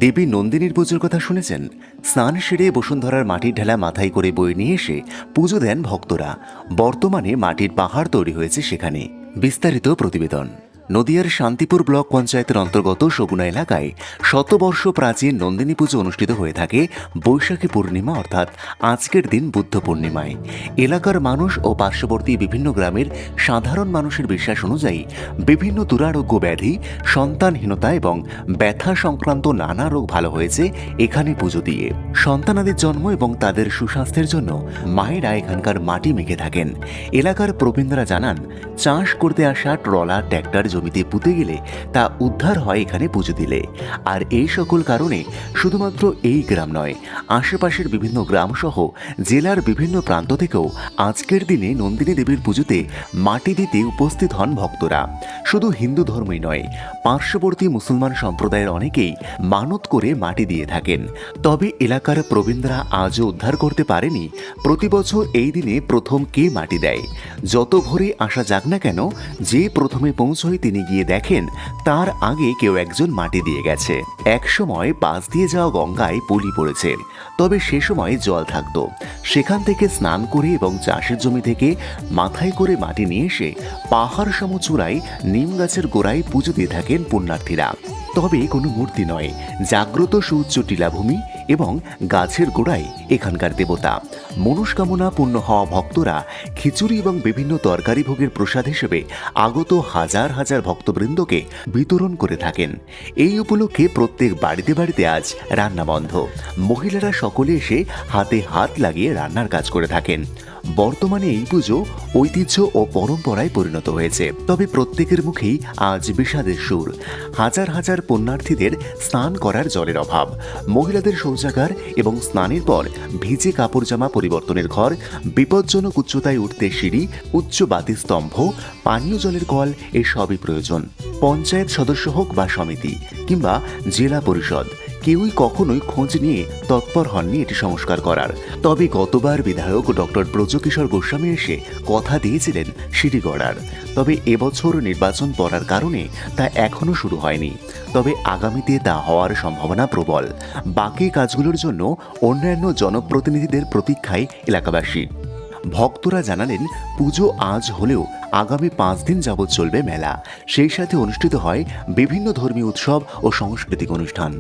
দেবী নন্দিনীর পুজোর কথা শুনেছেন? স্নান সেরে বসুন্ধরার মাটির ঢেলা মাথায় করে বয়ে নিয়ে এসে পুজো দেন ভক্তরা। বর্তমানে মাটির পাহাড় তৈরি হয়েছে সেখানে। বিস্তারিত প্রতিবেদন। নদিয়ার শান্তিপুর ব্লক পঞ্চায়েতের অন্তর্গত সগুনা এলাকায় শতবর্ষ প্রাচীন নন্দিনী পুজো অনুষ্ঠিত হয়ে থাকে বৈশাখী পূর্ণিমা অর্থাৎ আজকের দিন বুদ্ধ পূর্ণিমায়। এলাকার মানুষ ও পার্শ্ববর্তী বিভিন্ন গ্রামের সাধারণ মানুষের বিশ্বাস অনুযায়ী বিভিন্ন দুরারোগ্য ব্যাধি, সন্তানহীনতা এবং ব্যথা সংক্রান্ত নানা রোগ ভালো হয়েছে এখানে পুজো দিয়ে। সন্তানাদের জন্ম এবং তাদের সুস্বাস্থ্যের জন্য মায়েরা এখানকার মাটি মেখে থাকেন। এলাকার প্রবীণরা জানান, চাষ করতে আসা ট্রলার ট্র্যাক্টর জমিতে পুঁতে গেলে তা উদ্ধার হয় এখানে পুজো দিলে। আর এই সকল কারণে শুধুমাত্র এই গ্রাম নয়, আশেপাশের বিভিন্ন গ্রাম সহ জেলার বিভিন্ন প্রান্ত থেকেও আজকের দিনে নন্দিনী দেবীর পুজোতে মাটি দিতে উপস্থিত হন ভক্তরা। শুধু হিন্দু ধর্মই নয়, পার্শ্ববর্তী মুসলমান সম্প্রদায়ের অনেকেই মানত করে মাটি দিয়ে থাকেন। তবে এলাকার প্রবীণরা আজও উদ্ধার করতে পারেনি প্রতি বছর এই দিনে প্রথম কে মাটি দেয়। যত ভোরে আসা যাক না কেন, যে প্রথমে পৌঁছয় তিনি গিয়ে দেখেন তার আগে কেউ একজন মাটি দিয়ে গেছে। একসময় পাশ দিয়ে যাওয়া গঙ্গায় পলি পড়েছে, তবে সে সময় জল থাকতো। সেখান থেকে স্নান করে এবং চাষের জমি থেকে মাথায় করে মাটি নিয়ে এসে পাহাড় সম চূড়ায় নিম গাছের গোড়ায় পুজো দিয়ে থাকেন পুণ্যার্থীরা। তবে কোনো মূর্তি নয়, জাগ্রত সুউচ্চ টিলাভূমি এবং গাছের গোড়ায় এখানকার দেবতা। মনস্কামনা পূর্ণ হওয়া ভক্তরা খিচুড়ি এবং বিভিন্ন তরকারি ভোগের প্রসাদ হিসেবে আগত হাজার হাজার ভক্তবৃন্দকে বিতরণ করে থাকেন। এই উপলক্ষে প্রত্যেক বাড়িতে বাড়িতে আজ রান্না বন্ধ। মহিলারা সকলে এসে হাতে হাত লাগিয়ে রান্নার কাজ করে থাকেন। বর্তমানে এই পুজো ঐতিহ্য ও পরম্পরায় পরিণত হয়েছে। তবে প্রত্যেকের মুখেই আজ বিষাদের সুর। হাজার হাজার পুণ্যার্থীদের স্নান করার জলের অভাব, মহিলাদের শৌচাগার এবং স্নানের পর ভিজে কাপড় জামা পরিবর্তনের ঘর, বিপজ্জনক উচ্চতায় উঠতে সিঁড়ি, উচ্চ বাতিস্তম্ভ, পানীয় জলের কল এসবই প্রয়োজন। পঞ্চায়েত সদস্য হোক বা সমিতি কিংবা জেলা পরিষদ, কেউই কখনোই খোঁজ নিয়ে তৎপর হননি এটি সংস্কার করার। তবে গতবার বিধায়ক ডক্টর ব্রজকিশোর গোস্বামী এসে কথা দিয়েছিলেন সিঁড়ি গড়ার। তবে এবছর নির্বাচন পড়ার কারণে তা এখনও শুরু হয়নি। তবে আগামীতে তা হওয়ার সম্ভাবনা প্রবল। বাকি কাজগুলোর জন্য অন্যান্য জনপ্রতিনিধিদের প্রতীক্ষায় এলাকাবাসী। ভক্তরা জানালেন, পুজো আজ হলেও আগামী 5 দিন যাবৎ চলবে মেলা। সেই সাথে অনুষ্ঠিত হয় বিভিন্ন ধর্মীয় উৎসব ও সাংস্কৃতিক অনুষ্ঠান।